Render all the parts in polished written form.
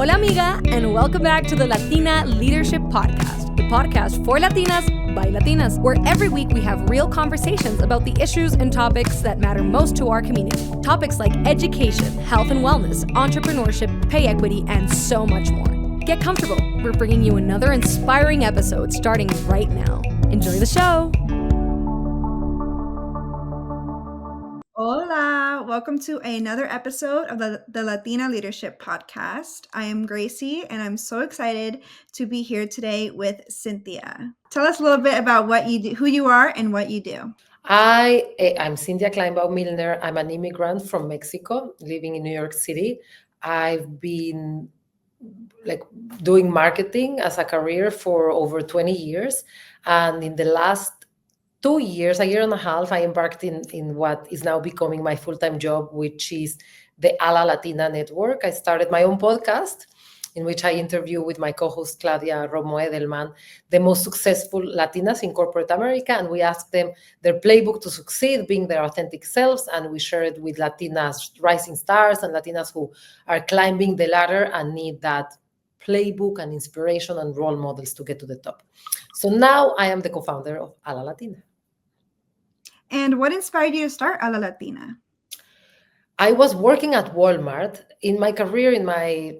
Hola, amiga, and welcome back to the Latina Leadership Podcast, the podcast for Latinas by Latinas, where every week we have real conversations about the issues and topics that matter most to our community. Topics like education, health and wellness, entrepreneurship, pay equity, and so much more. Get comfortable. We're bringing you another inspiring episode starting right now. Enjoy the show. Hola, welcome to another episode of the Latina Leadership Podcast. I am Gracie, and I'm so excited to be here today with Cynthia. Tell us a little bit about what you do, who you are, and what you do. I'm Cynthia Kleinbaum millionaire. I'm an immigrant from Mexico, living in New York City. I've been doing marketing as a career for over 20 years, and in the last 2 years, a year and a half, I embarked in what is now becoming my full-time job, which is the A La Latina network. I started my own podcast in which I interview with my co-host Claudia Romo Edelman, the most successful Latinas in corporate America, and we ask them their playbook to succeed, being their authentic selves, and we share it with Latinas rising stars and Latinas who are climbing the ladder and need that playbook and inspiration and role models to get to the top. So now I am the co-founder of A La Latina. And what inspired you to start A La Latina? I was working at Walmart in my career, in my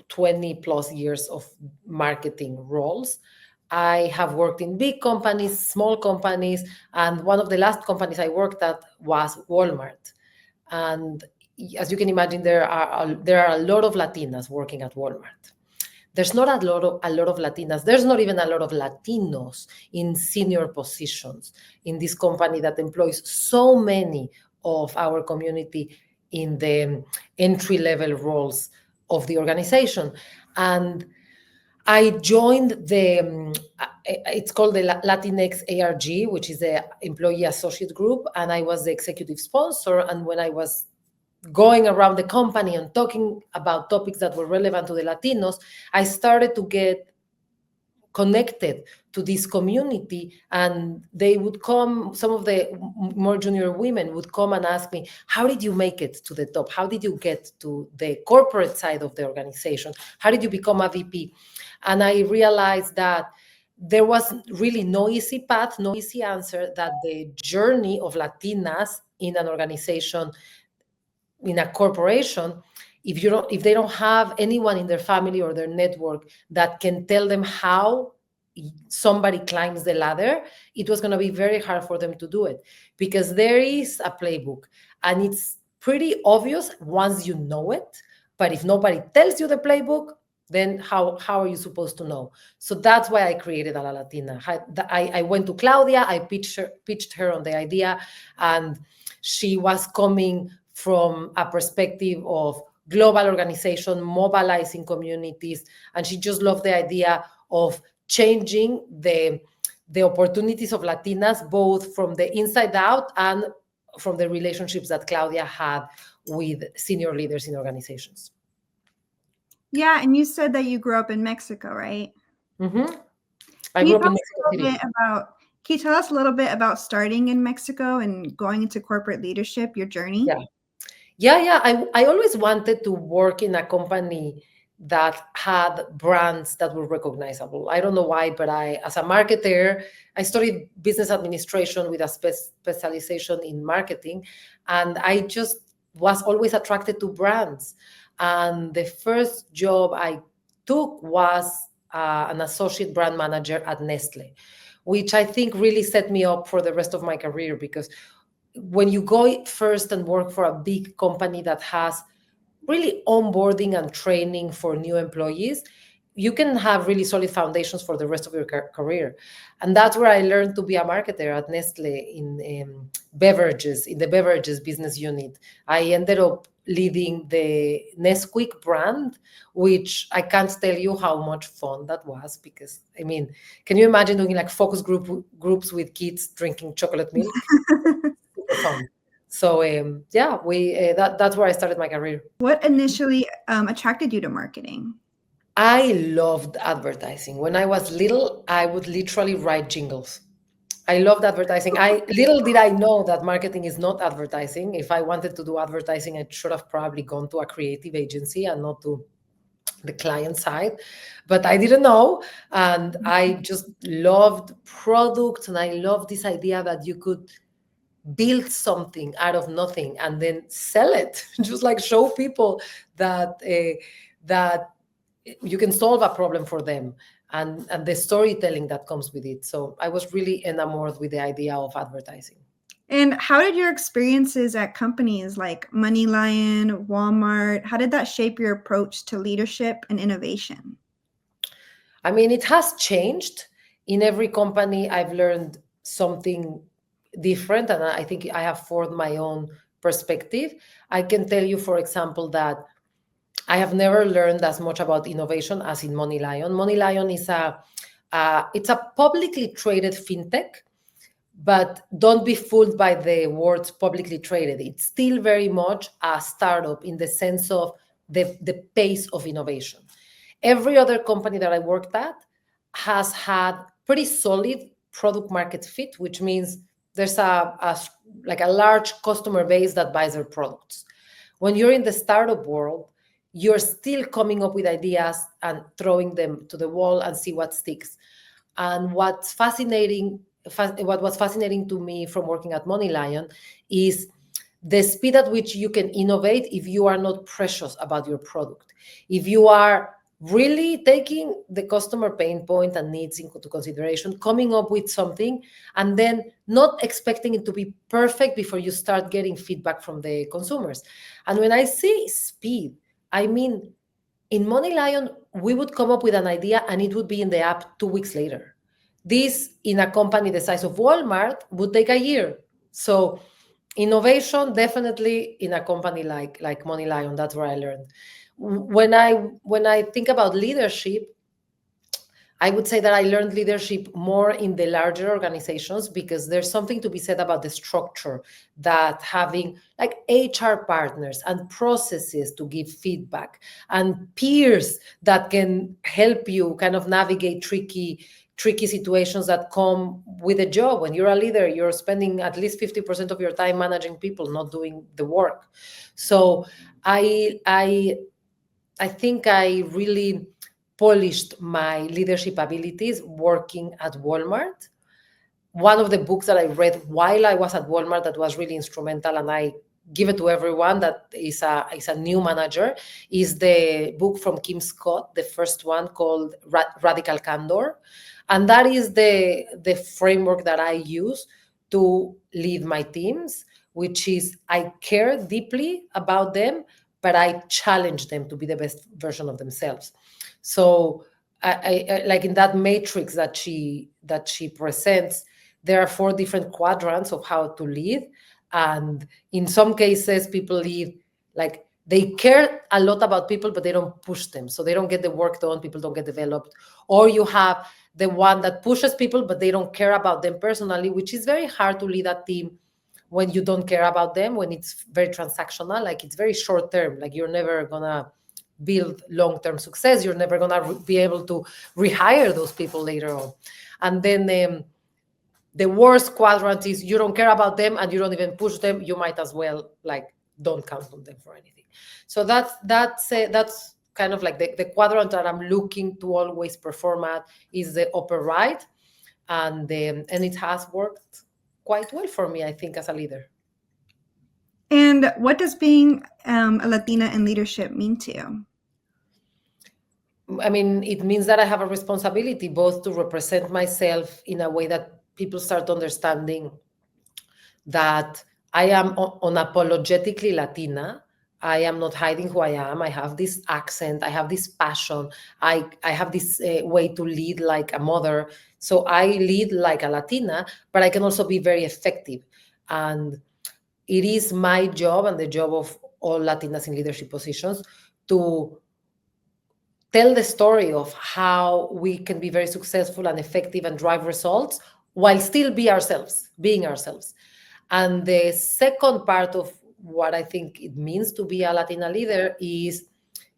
20 plus years of marketing roles. I have worked in big companies, small companies, and one of the last companies I worked at was Walmart. And as you can imagine, there are a lot of Latinas working at Walmart. There's not a lot of Latinas. There's not even a lot of Latinos in senior positions in this company that employs so many of our community in the entry-level roles of the organization. And I joined it's called the Latinx ARG, which is the Employee Associate Group, and I was the executive sponsor. And when I was going around the company and talking about topics that were relevant to the Latinos, I started to get connected to this community, and they would come, some of the more junior women would come and ask me, how did you make it to the top? How did you get to the corporate side of the organization? How did you become a VP? And I realized that there was really no easy path, no easy answer, that the journey of Latinas in an organization, in a corporation, if they don't have anyone in their family or their network that can tell them how somebody climbs the ladder, it was going to be very hard for them to do it, because there is a playbook and it's pretty obvious once you know it. But if nobody tells you the playbook, then how are you supposed to know? So that's why I created A La Latina. I went to Claudia, I pitched her on the idea, and she was coming from a perspective of global organization, mobilizing communities, and she just loved the idea of changing the opportunities of Latinas, both from the inside out and from the relationships that Claudia had with senior leaders in organizations. Yeah, and you said that you grew up in Mexico, right? Mm-hmm. I grew up in Mexico City. Can you tell us a little bit about starting in Mexico and going into corporate leadership, your journey? Yeah. I always wanted to work in a company that had brands that were recognizable. I don't know why, but as a marketer, I studied business administration with a specialization in marketing. And I just was always attracted to brands. And the first job I took was an associate brand manager at Nestle, which I think really set me up for the rest of my career, because when you go first and work for a big company that has really onboarding and training for new employees, you can have really solid foundations for the rest of your career. And that's where I learned to be a marketer at Nestle in the beverages business unit. I ended up leading the Nesquik brand, which I can't tell you how much fun that was, because, I mean, can you imagine doing like focus groups with kids drinking chocolate milk? Fun. So that's where I started my career. What initially attracted you to marketing? I loved advertising. When I was little, I would literally write jingles. I loved advertising. Little did I know that marketing is not advertising. If I wanted to do advertising, I should have probably gone to a creative agency and not to the client side, but I didn't know. And I just loved products, and I loved this idea that you could build something out of nothing and then sell it, just like show people that that you can solve a problem for them, and the storytelling that comes with it. So I was really enamored with the idea of advertising. And how did your experiences at companies like MoneyLion, Walmart, how did that shape your approach to leadership and innovation? I mean, it has changed. In every company, I've learned something different, and I think I have formed my own perspective. I can tell you, for example, that I have never learned as much about innovation as in MoneyLion. MoneyLion is it's a publicly traded fintech, but don't be fooled by the words publicly traded. It's still very much a startup in the sense of the pace of innovation. Every other company that I worked at has had pretty solid product market fit, which means there's like a large customer base that buys their products. When you're in the startup world, you're still coming up with ideas and throwing them to the wall and see what sticks. And what was fascinating to me from working at MoneyLion is the speed at which you can innovate if you are not precious about your product. If you are really taking the customer pain point and needs into consideration, coming up with something, and then not expecting it to be perfect before you start getting feedback from the consumers. And when I say speed, I mean, in MoneyLion, we would come up with an idea and it would be in the app 2 weeks later. This, in a company the size of Walmart, would take a year. So innovation, definitely in a company like MoneyLion, that's where I learned. When I think about leadership, I would say that I learned leadership more in the larger organizations, because there's something to be said about the structure, that having like HR partners and processes to give feedback and peers that can help you kind of navigate tricky situations that come with a job. When you're a leader, you're spending at least 50% of your time managing people, not doing the work. So I think I really polished my leadership abilities working at Walmart. One of the books that I read while I was at Walmart that was really instrumental, and I give it to everyone that is a new manager, is the book from Kim Scott, the first one, called Radical Candor. And that is the framework that I use to lead my teams, which is I care deeply about them, but I challenge them to be the best version of themselves. So I like in that matrix that she presents, there are 4 different quadrants of how to lead. And in some cases, people lead like they care a lot about people, but they don't push them. So they don't get the work done, people don't get developed. Or you have the one that pushes people, but they don't care about them personally, which is very hard to lead a team when you don't care about them, when it's very transactional, like it's very short term, like you're never gonna build long-term success, you're never gonna be able to rehire those people later on. And then the worst quadrant is you don't care about them and you don't even push them, you might as well like don't count on them for anything. So that's kind of like the quadrant that I'm looking to always perform at, is the upper right, and it has worked quite well for me, I think, as a leader. And what does being a Latina in leadership mean to you? I mean, it means that I have a responsibility both to represent myself in a way that people start understanding that I am unapologetically Latina. I am not hiding who I am. I have this accent. I have this passion. I have this way to lead like a mother. So I lead like a Latina, but I can also be very effective. And it is my job and the job of all Latinas in leadership positions to tell the story of how we can be very successful and effective and drive results while still being ourselves. And the second part of what I think it means to be a Latina leader is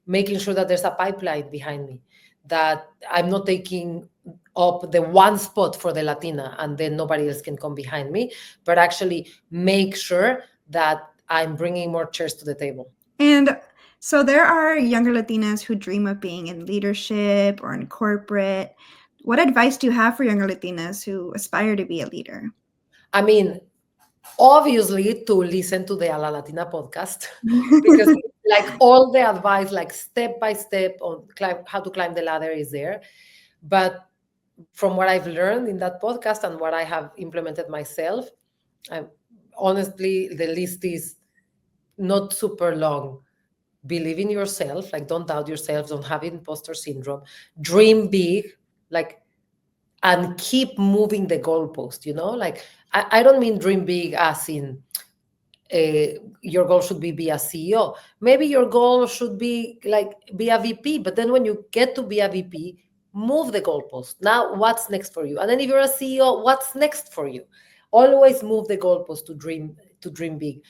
making sure that there's a pipeline behind me, that I'm not taking up the one spot for the Latina and then nobody else can come behind me, but actually make sure that I'm bringing more chairs to the table. And So there are younger Latinas who dream of being in leadership or in corporate. What advice do you have for younger Latinas who aspire to be a leader? I mean, obviously to listen to the A La Latina podcast because like all the advice, like step by step on how to climb the ladder is there. But from what I've learned in that podcast and what I have implemented myself, I, honestly, the list is not super long. Believe in yourself, like don't doubt yourself, don't have imposter syndrome, dream big, like, and keep moving the goalpost, like I don't mean dream big as in your goal should be a CEO. Maybe your goal should be like be a VP, but then when you get to be a VP, move the goalpost. Now, what's next for you? And then if you're a CEO, what's next for you? Always move the goalpost to dream big.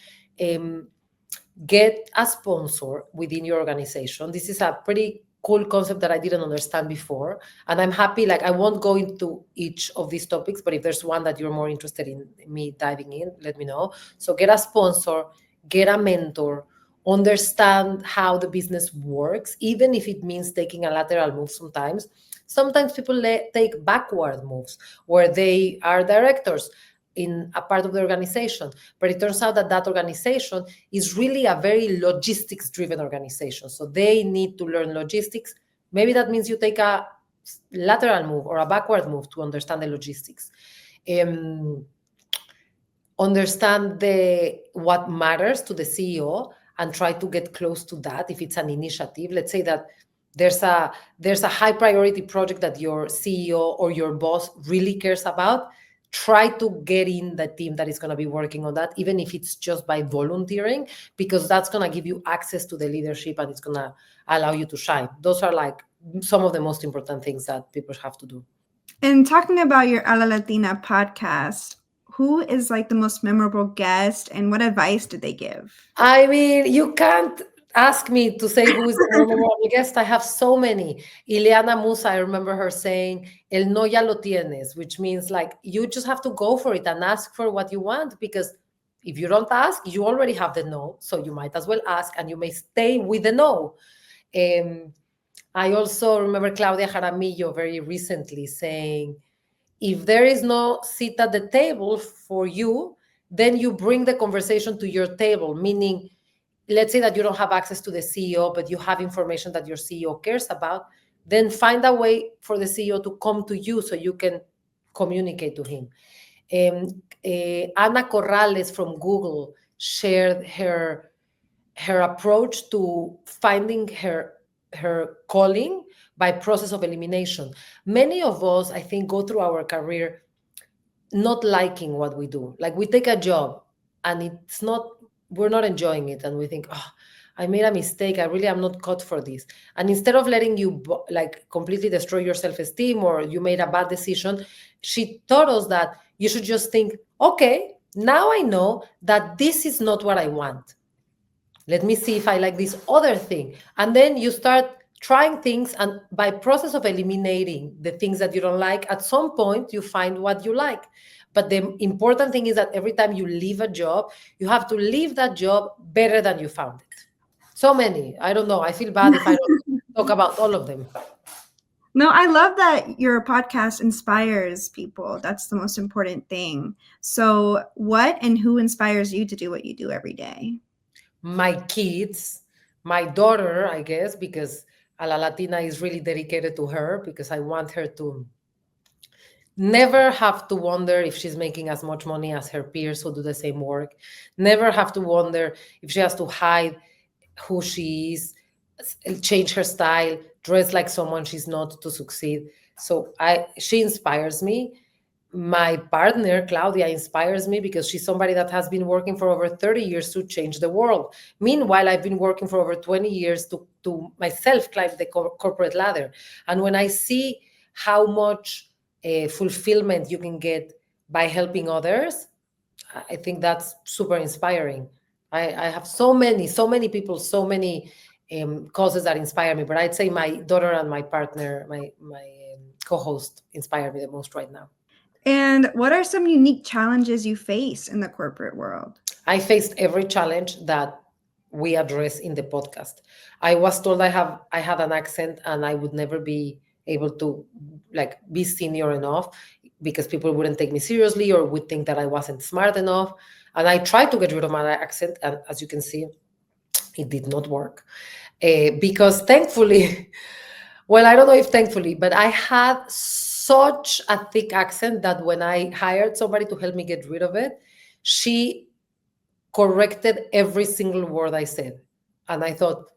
Get a sponsor within your organization. This is a pretty cool concept that I didn't understand before. And I'm happy, like I won't go into each of these topics, but if there's one that you're more interested in me diving in, let me know. So get a sponsor, get a mentor, understand how the business works, even if it means taking a lateral move sometimes. Sometimes people take backward moves where they are directors in a part of the organization, but it turns out that that organization is really a very logistics driven organization. So they need to learn logistics. Maybe that means you take a lateral move or a backward move to understand the logistics. Understand what matters to the CEO and try to get close to that. If it's an initiative, let's say that there's a high priority project that your CEO or your boss really cares about, try to get in the team that is going to be working on that, even if it's just by volunteering, because that's going to give you access to the leadership and it's going to allow you to shine. Those are like some of the most important things that people have to do. And talking about your A La Latina podcast, who is like the most memorable guest and what advice did they give? I mean, you can't ask me to say who is the memorable guest. I have so many. Ileana Musa, I remember her saying, El no ya lo tienes, which means like you just have to go for it and ask for what you want, because if you don't ask, you already have the no. So you might as well ask and you may stay with the no. I also remember Claudia Jaramillo very recently saying, if there is no seat at the table for you, then you bring the conversation to your table, meaning, let's say that you don't have access to the CEO, but you have information that your CEO cares about, then find a way for the CEO to come to you so you can communicate to him. Ana Corrales from Google shared her approach to finding her calling by process of elimination. Many of us, I think, go through our career not liking what we do. Like we take a job and we're not enjoying it, and we think, oh, I made a mistake, I really am not cut for this. And instead of letting you like completely destroy your self-esteem or you made a bad decision, she taught us that you should just think, okay, now I know that this is not what I want. Let me see if I like this other thing. And then you start trying things, and by process of eliminating the things that you don't like, at some point you find what you like. But the important thing is that every time you leave a job, you have to leave that job better than you found it. So many. I don't know. I feel bad if I don't talk about all of them. No, I love that your podcast inspires people. That's the most important thing. So what and who inspires you to do what you do every day? My kids, my daughter, I guess, because A La Latina is really dedicated to her, because I want her to never have to wonder if she's making as much money as her peers who do the same work. Never have to wonder if she has to hide who she is, change her style, dress like someone she's not to succeed. So she inspires me. My partner, Claudia, inspires me because she's somebody that has been working for over 30 years to change the world. Meanwhile, I've been working for over 20 years to myself climb the corporate ladder. And when I see how much fulfillment you can get by helping others, I think that's super inspiring. I have so many people, so many causes that inspire me. But I'd say my daughter and my partner, my co-host, inspire me the most right now. And what are some unique challenges you face in the corporate world? I faced every challenge that we address in the podcast. I was told I had an accent and I would never be able to like be senior enough because people wouldn't take me seriously or would think that I wasn't smart enough. And I tried to get rid of my accent, and as you can see, it did not work. Because thankfully, well, I don't know if thankfully, but I had such a thick accent that when I hired somebody to help me get rid of it, she corrected every single word I said. And I thought,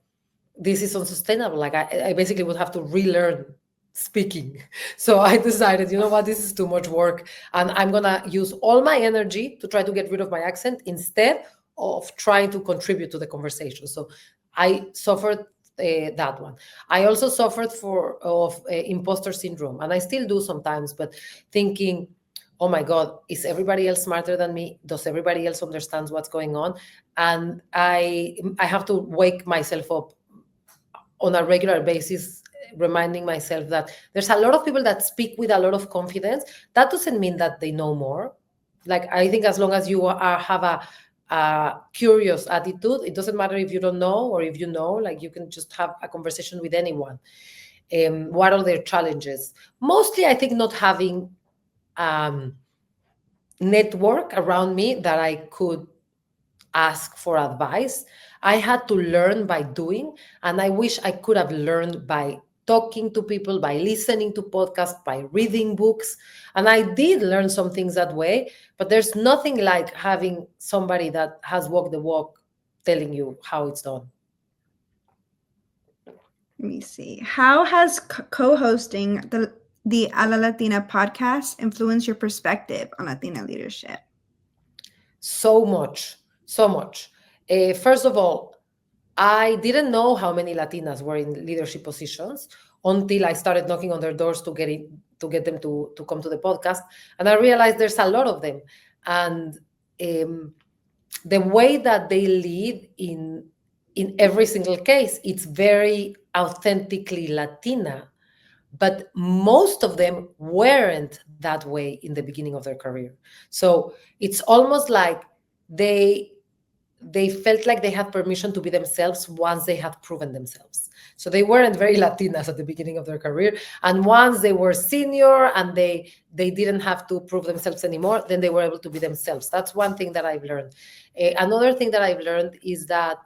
this is unsustainable. Like I basically would have to relearn speaking. So I decided, you know what, this is too much work. And I'm going to use all my energy to try to get rid of my accent instead of trying to contribute to the conversation. So I suffered that one. I also suffered of imposter syndrome, and I still do sometimes, but thinking, oh my God, is everybody else smarter than me? Does everybody else understands what's going on? And I have to wake myself up on a regular basis, reminding myself that there's a lot of people that speak with a lot of confidence. That doesn't mean that they know more. Like, I think as long as you have a curious attitude, it doesn't matter if you don't know or if you know, like you can just have a conversation with anyone. What are their challenges? Mostly, I think not having network around me that I could ask for advice. I had to learn by doing, and I wish I could have learned by talking to people, by listening to podcasts, by reading books. And I did learn some things that way, but there's nothing like having somebody that has walked the walk telling you how it's done. Let me see. How has co-hosting the A La Latina podcast influenced your perspective on Latina leadership? So much, so much. First of all, I didn't know how many Latinas were in leadership positions until I started knocking on their doors to get them to come to the podcast, and I realized there's a lot of them, and the way that they lead in every single case, it's very authentically Latina, but most of them weren't that way in the beginning of their career. So it's almost like they felt like they had permission to be themselves once they had proven themselves. So they weren't very Latinas at the beginning of their career, and once they were senior and they didn't have to prove themselves anymore, then they were able to be themselves. That's one thing that I've learned. Another thing that I've learned is that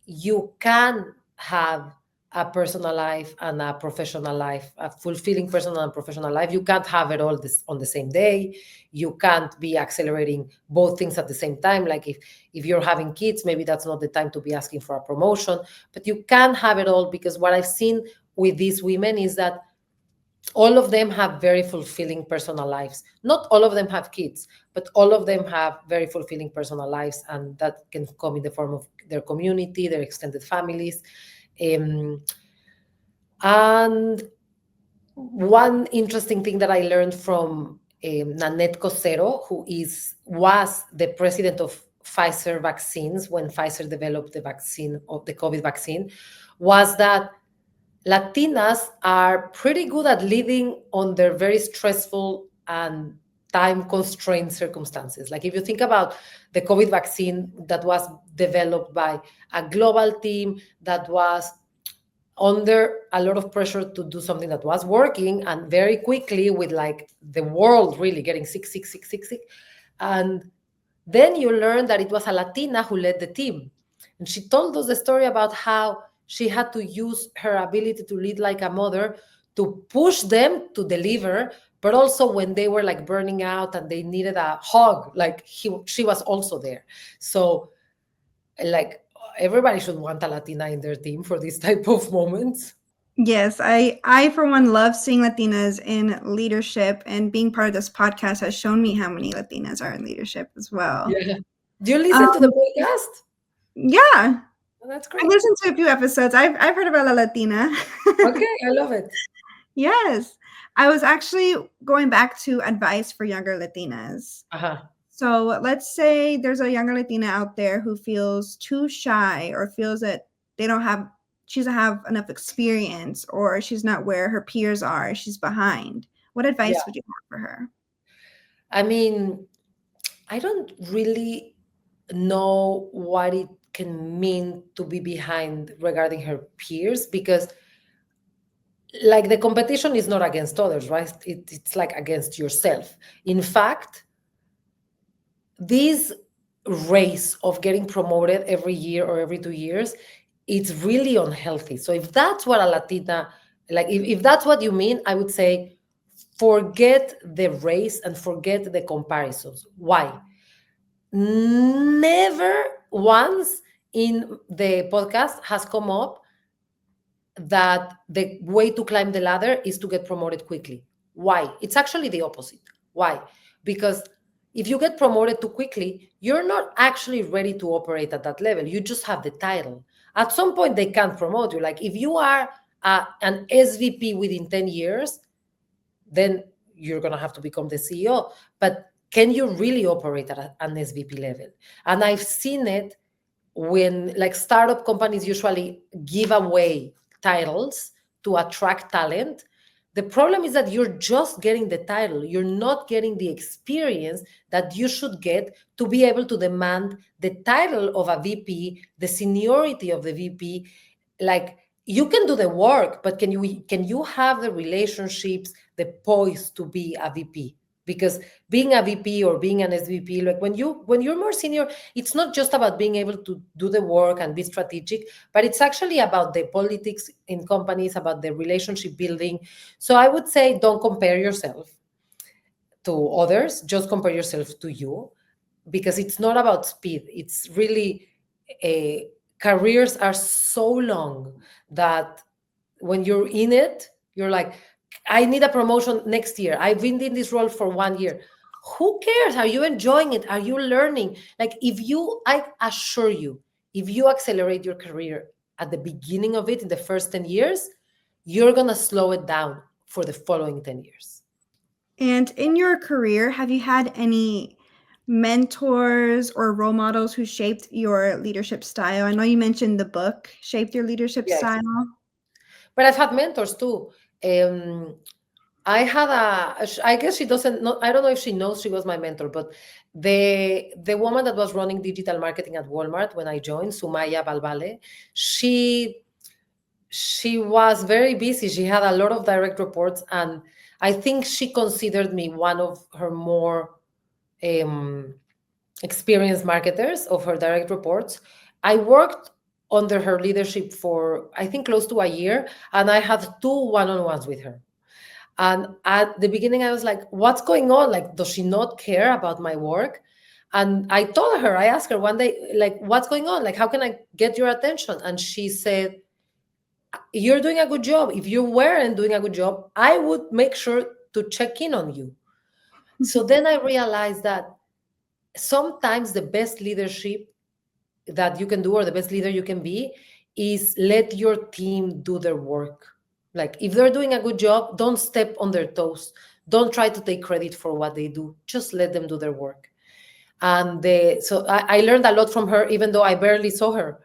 you can have a personal life and a professional life, a fulfilling personal and professional life. You can't have it all this on the same day. You can't be accelerating both things at the same time. Like if you're having kids, maybe that's not the time to be asking for a promotion, but you can have it all, because what I've seen with these women is that all of them have very fulfilling personal lives. Not all of them have kids, but all of them have very fulfilling personal lives, and that can come in the form of their community, their extended families. And one interesting thing that I learned from Nanette Cosero, who was the president of Pfizer vaccines when Pfizer developed the vaccine of the COVID vaccine, was that Latinas are pretty good at leading under very stressful and time-constrained circumstances. Like if you think about the COVID vaccine that was developed by a global team that was under a lot of pressure to do something that was working, and very quickly with like the world really getting sick. And then you learn that it was a Latina who led the team. And she told us the story about how she had to use her ability to lead like a mother to push them to deliver, but also when they were like burning out and they needed a hug, like she was also there. So like everybody should want a Latina in their team for this type of moments. Yes, I for one love seeing Latinas in leadership, and being part of this podcast has shown me how many Latinas are in leadership as well. Yeah. Do you listen to the podcast? Yeah. Oh, that's I great. listened to a few episodes. I've heard about A La Latina. Okay, I love it. Yes. I was actually going back to advice for younger Latinas. Uh-huh. So let's say there's a younger Latina out there who feels too shy, or feels that she doesn't have enough experience, or she's not where her peers are, she's behind. What advice would you have for her? I mean, I don't really know what it can mean to be behind regarding her peers, because like the competition is not against others, right? It's like against yourself. In fact, this race of getting promoted every year or every 2 years, it's really unhealthy. So if that's what a Latina, like if that's what you mean, I would say forget the race and forget the comparisons. Why? Never once in the podcast has come up that the way to climb the ladder is to get promoted quickly. Why? It's actually the opposite. Why? Because if you get promoted too quickly, you're not actually ready to operate at that level. You just have the title. At some point, they can't promote you. Like if you are an SVP within 10 years, then you're going to have to become the CEO. But can you really operate at an SVP level? And I've seen it when like startup companies usually give away titles to attract talent. The problem is that you're just getting the title. You're not getting the experience that you should get to be able to demand the title of a VP, the seniority of the VP. Like you can do the work, but can you have the relationships, the poise to be a VP? Because being a VP or being an SVP, like when you're more senior, it's not just about being able to do the work and be strategic, but it's actually about the politics in companies, about the relationship building. So I would say don't compare yourself to others, just compare yourself to you, because it's not about speed. It's really careers are so long that when you're in it, you're like, I need a promotion next year. I've been in this role for 1 year. Who cares? Are you enjoying it? Are you learning? Like I assure you, if you accelerate your career at the beginning of it in the first 10 years, you're going to slow it down for the following 10 years. And in your career, have you had any mentors or role models who shaped your leadership style? I know you mentioned the book shaped your leadership Yes. style. But I've had mentors too. Um, I guess she doesn't know, I don't know if she knows she was my mentor, but the woman that was running digital marketing at Walmart when I joined, Sumaya Balbale, she was very busy. She had a lot of direct reports, and I think she considered me one of her more um, experienced marketers of her direct reports. I worked under her leadership for I think close to a year, and I had two one-on-ones with her. And at the beginning, I was like, what's going on? Like, does she not care about my work? And I told her, I asked her one day, like, what's going on? Like, how can I get your attention? And she said, you're doing a good job. If you weren't doing a good job, I would make sure to check in on you. So then I realized that sometimes the best leadership that you can do, or the best leader you can be, is let your team do their work. Like if they're doing a good job, don't step on their toes. Don't try to take credit for what they do. Just let them do their work. And so I learned a lot from her, even though I barely saw her.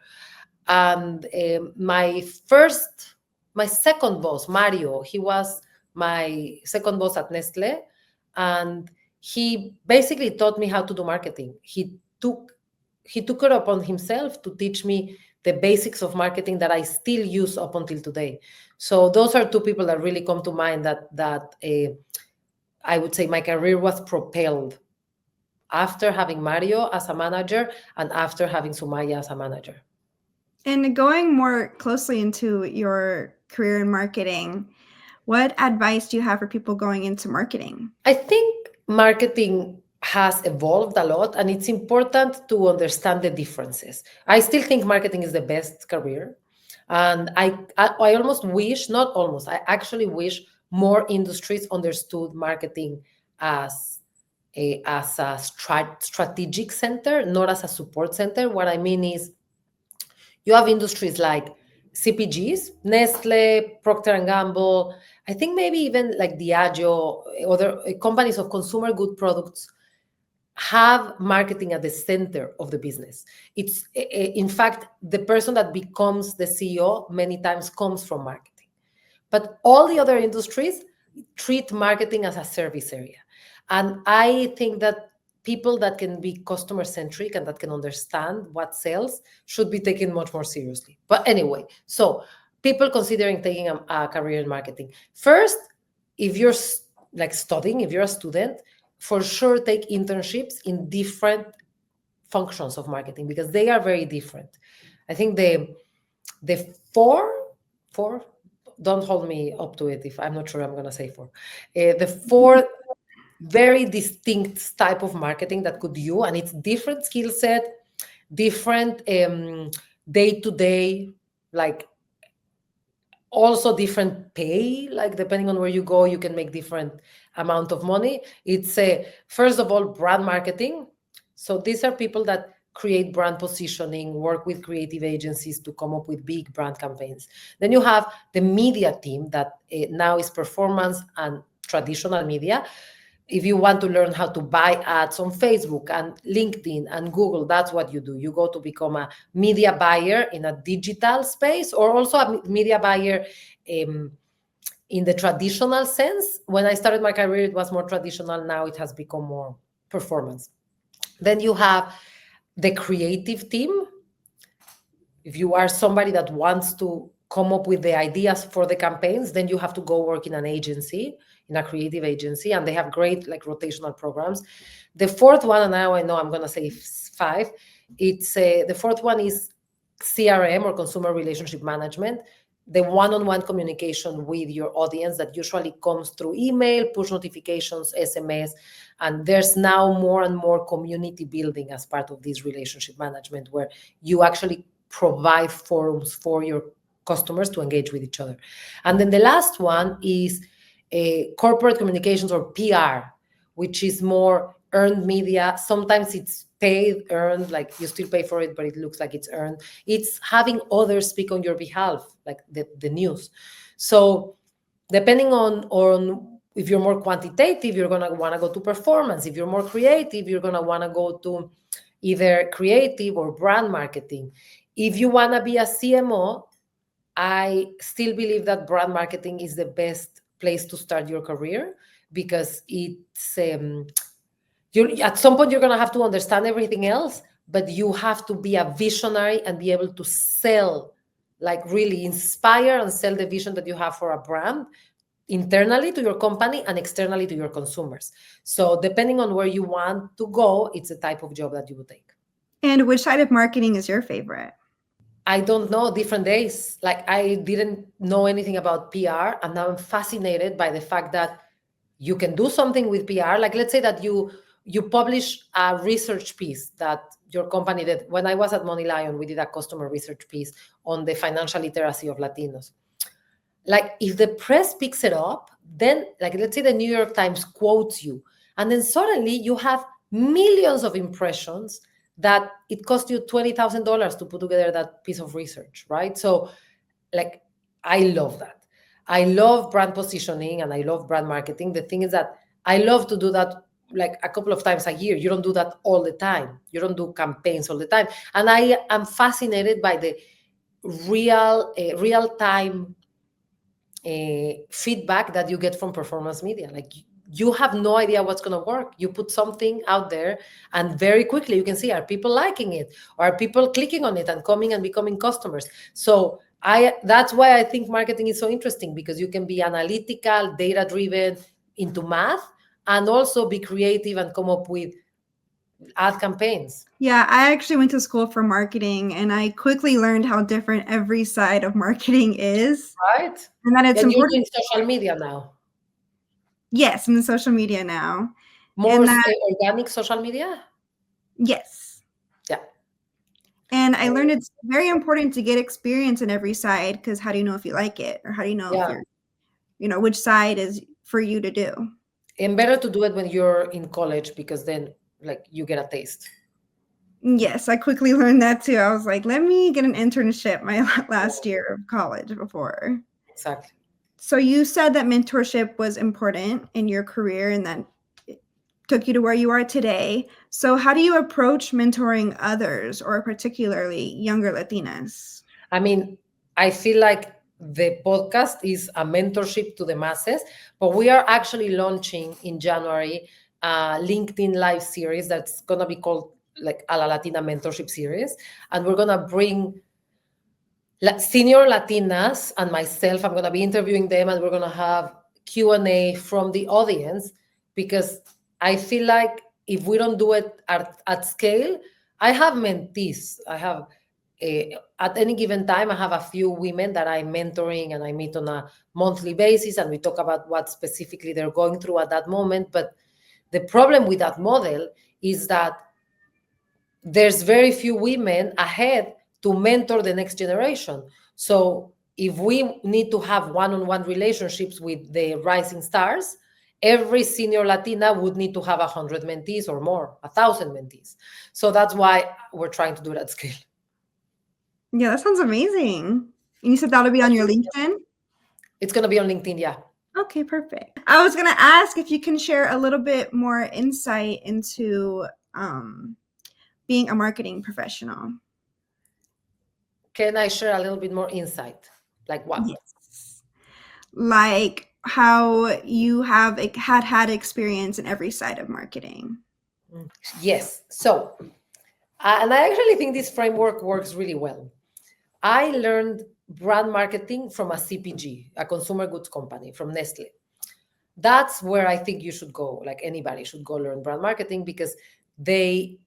And my second boss, Mario, he was my second boss at Nestle, and he basically taught me how to do marketing. He took it upon himself to teach me the basics of marketing that I still use up until today. So those are two people that really come to mind that I would say my career was propelled after having Mario as a manager and after having Sumaya as a manager. And going more closely into your career in marketing, what advice do you have for people going into marketing? I think marketing has evolved a lot, and it's important to understand the differences. I still think marketing is the best career. And I almost wish, not almost, I actually wish more industries understood marketing as a strategic center, not as a support center. What I mean is, you have industries like CPGs, Nestle, Procter and Gamble. I think maybe even like Diageo, other companies of consumer good products have marketing at the center of the business. It's in fact the person that becomes the CEO many times comes from marketing. But all the other industries treat marketing as a service area. And I think that people that can be customer centric and that can understand what sells should be taken much more seriously. But anyway, so people considering taking a career in marketing. First, if you're like studying, if you're a student, for sure take internships in different functions of marketing because they are very different. I think the four, don't hold me up to it if I'm not sure I'm going to say four. The four very distinct type of marketing that could do, and it's different skill set, different day-to-day, like also different pay, like depending on where you go, you can make different amount of money. It's first of all, brand marketing. So these are people that create brand positioning, work with creative agencies to come up with big brand campaigns. Then you have the media team that now is performance and traditional media. If you want to learn how to buy ads on Facebook and LinkedIn and Google, that's what you do. You go to become a media buyer in a digital space, or also a media buyer in the traditional sense. When I started my career, it was more traditional. Now it has become more performance. Then you have the creative team. If you are somebody that wants to come up with the ideas for the campaigns, then you have to go work in an agency, in a creative agency, and they have great like rotational programs. The fourth one, and now I know I'm going to say five, it's the fourth one is CRM, or consumer relationship management, the one-on-one communication with your audience that usually comes through email, push notifications, SMS, and there's now more and more community building as part of this relationship management, where you actually provide forums for your customers to engage with each other. And then the last one is corporate communications, or PR, which is more earned media. Sometimes it's paid, earned, like you still pay for it, but it looks like it's earned. It's having others speak on your behalf, like the news. So depending on if you're more quantitative, you're going to want to go to performance. If you're more creative, you're going to want to go to either creative or brand marketing. If you want to be a CMO, I still believe that brand marketing is the best place to start your career, because it's at some point you're going to have to understand everything else, but you have to be a visionary and be able to sell, like really inspire and sell the vision that you have for a brand internally to your company and externally to your consumers. So depending on where you want to go, it's the type of job that you would take. And which side of marketing is your favorite? I don't know, different days. Like I didn't know anything about PR, and now I'm fascinated by the fact that you can do something with PR. Like let's say that you publish a research piece that your company did. When I was at Money Lion, we did a customer research piece on the financial literacy of Latinos. Like if the press picks it up, then like let's say the New York Times quotes you, and then suddenly you have millions of impressions that it cost you $20,000 to put together that piece of research, right? So like, I love that. I love brand positioning and I love brand marketing. The thing is that I love to do that like a couple of times a year. You don't do that all the time. You don't do campaigns all the time. And I am fascinated by the real-time feedback that you get from performance media. Like you have no idea what's going to work. You put something out there and very quickly you can see, are people liking it? Or are people clicking on it and coming and becoming customers? So that's why I think marketing is so interesting, because you can be analytical, data-driven, into math, and also be creative and come up with ad campaigns. Yeah, I actually went to school for marketing, and I quickly learned how different every side of marketing is. Right. And that it's and important. You're doing social media now. Yes, I'm in social media now. More organic social media? Yes. Yeah. And I learned it's very important to get experience in every side, because how do you know if you like it? Or how do you know if you're, which side is for you to do? And better to do it when you're in college, because then like you get a taste. Yes, I quickly learned that too. I was like, let me get an internship my last year of college before. Exactly. So you said that mentorship was important in your career and that it took you to where you are today. So how do you approach mentoring others, or particularly younger Latinas? I mean, I feel like the podcast is a mentorship to the masses, but we are actually launching in January a LinkedIn live series that's going to be called like A La Latina mentorship series. And we're going to bring senior Latinas and myself. I'm going to be interviewing them, and we're going to have Q&A from the audience, because I feel like if we don't do it at scale, I have mentees. I have at any given time, I have a few women that I'm mentoring, and I meet on a monthly basis, and we talk about what specifically they're going through at that moment. But the problem with that model is that there's very few women ahead to mentor the next generation. So if we need to have one-on-one relationships with the rising stars, every senior Latina would need to have 100 mentees or more, 1,000 mentees. So that's why we're trying to do it at scale. Yeah, that sounds amazing. And you said that'll be on your LinkedIn? It's going to be on LinkedIn, yeah. Okay, perfect. I was going to ask if you can share a little bit more insight into being a marketing professional. Can I share a little bit more insight? Like what? Yes. Like how you have had experience in every side of marketing. Yes. So, and I actually think this framework works really well. I learned brand marketing from a CPG, a consumer goods company, from Nestle. That's where I think you should go. Like anybody should go learn brand marketing, because they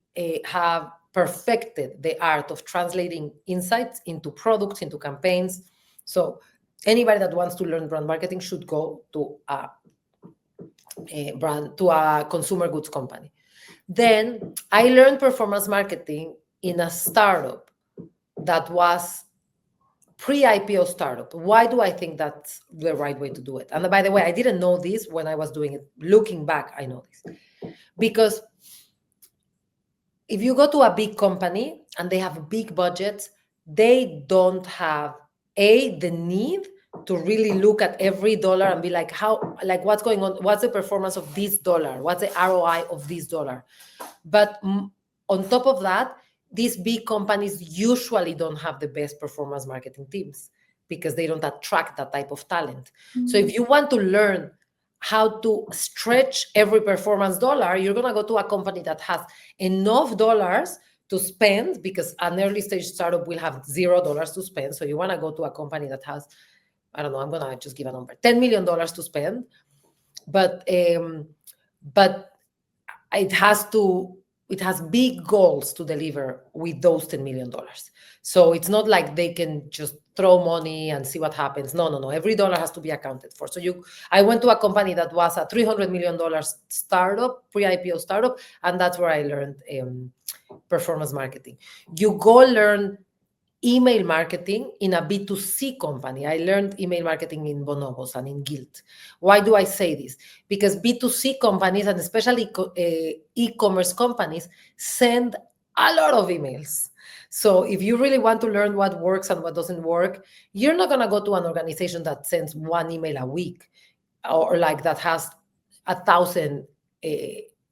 have perfected the art of translating insights into products, into campaigns. So anybody that wants to learn brand marketing should go to a consumer goods company. Then I learned performance marketing in a startup that was pre-IPO startup. Why do I think that's the right way to do it? And by the way, I didn't know this when I was doing it. Looking back, I know this. Because if you go to a big company and they have big budgets, they don't have the need to really look at every dollar and be like, what's going on? What's the performance of this dollar? What's the ROI of this dollar? But on top of that, these big companies usually don't have the best performance marketing teams, because they don't attract that type of talent. Mm-hmm. So if you want to learn how to stretch every performance dollar, you're going to go to a company that has enough dollars to spend, because an early stage startup will have $0 to spend. So you want to go to a company that has, I don't know, I'm going to just give a number, $10 million to spend. But it has big goals to deliver with those $10 million. So it's not like they can just throw money and see what happens. No. Every dollar has to be accounted for. So I went to a company that was a $300 million startup, pre-IPO startup, and that's where I learned performance marketing. You go learn email marketing in a B2C company. I learned email marketing in Bonobos and in Guild. Why do I say this? Because B2C companies, and especially e-commerce companies, send a lot of emails. So if you really want to learn what works and what doesn't work, you're not going to go to an organization that sends one email a week, or like that has 1,000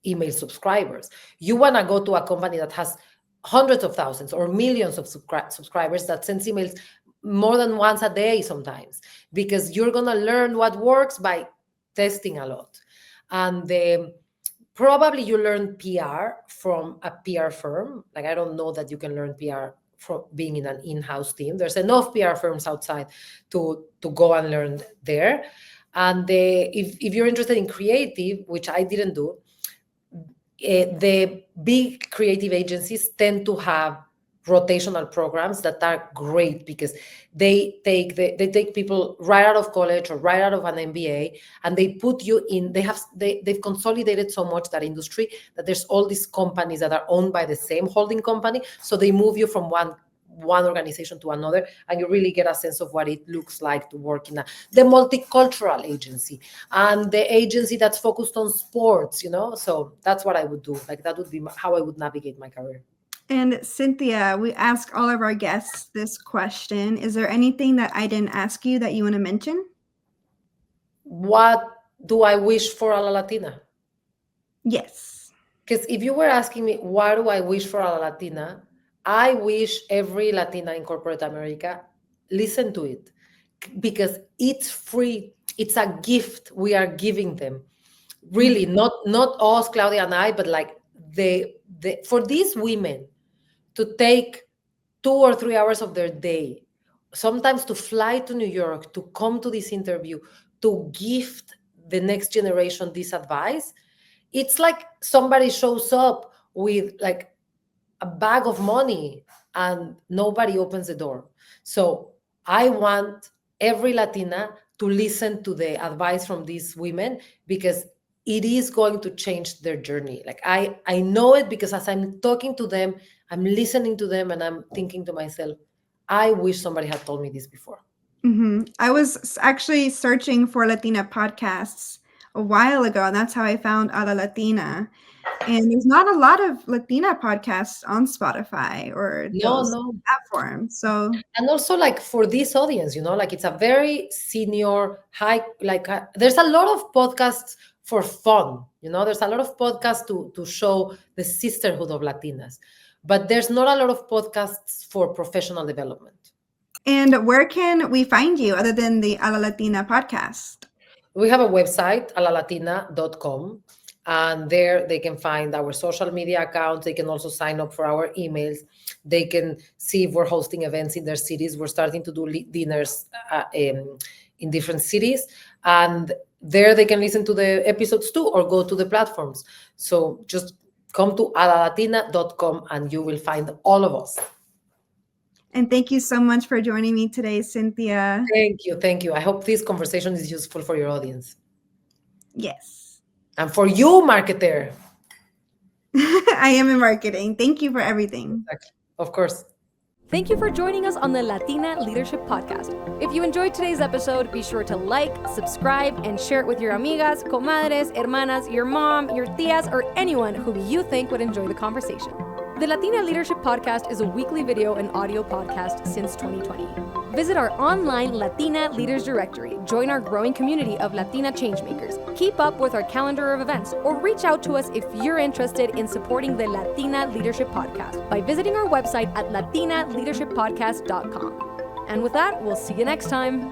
email subscribers. You want to go to a company that has hundreds of thousands or millions of subscribers that sends emails more than once a day sometimes, because you're going to learn what works by testing a lot. And probably you learn PR from a PR firm. Like, I don't know that you can learn PR from being in an in-house team. There's enough PR firms outside to go and learn there. And if you're interested in creative, which I didn't do, the big creative agencies tend to have rotational programs that are great, because they take people right out of college or right out of an MBA, and they put you in. They've consolidated so much that industry that there's all these companies that are owned by the same holding company. So they move you from one organization to another, and you really get a sense of what it looks like to work in the multicultural agency and the agency that's focused on sports, so that's what I would do. Like, that would be how I would navigate my career. And Cynthia, we ask all of our guests this question. Is there anything that I didn't ask you that you want to mention? What do I wish for a La Latina? Yes. Because if you were asking me, what do I wish for a La Latina? I wish every Latina in corporate America listen to it, because it's free. It's a gift we are giving them. Really, not us, Claudia and I, but like for these women to take 2 or 3 hours of their day, sometimes to fly to New York, to come to this interview, to gift the next generation this advice. It's like somebody shows up with like a bag of money and nobody opens the door. So I want every Latina to listen to the advice from these women, because it is going to change their journey. Like I know it, because as I'm talking to them, I'm listening to them, and I'm thinking to myself, I wish somebody had told me this before. I was actually searching for Latina podcasts a while ago, and that's how I found A La Latina. And there's not a lot of Latina podcasts on Spotify or No, those no. platforms. So, And also, like, for this audience, like it's a very senior high, like there's a lot of podcasts for fun. There's a lot of podcasts to show the sisterhood of Latinas, but there's not a lot of podcasts for professional development. and where can we find you other than the A La Latina podcast? We have a website, alalatina.com, and there they can find our social media accounts. They can also sign up for our emails. They can see if we're hosting events in their cities. We're starting to do dinners in different cities, and there they can listen to the episodes too, or go to the platforms. So just come to alalatina.com and you will find all of us. And thank you so much for joining me today, Cynthia. Thank you. I hope this conversation is useful for your audience. Yes. And for you, marketer. I am in marketing. Thank you for everything. Of course. Thank you for joining us on the Latina Leadership Podcast. If you enjoyed today's episode, be sure to like, subscribe, and share it with your amigas, comadres, hermanas, your mom, your tias, or anyone who you think would enjoy the conversation. The Latina Leadership Podcast is a weekly video and audio podcast since 2020. Visit our online Latina Leaders Directory, join our growing community of Latina changemakers, keep up with our calendar of events, or reach out to us if you're interested in supporting the Latina Leadership Podcast by visiting our website at latinaleadershippodcast.com. And with that, we'll see you next time.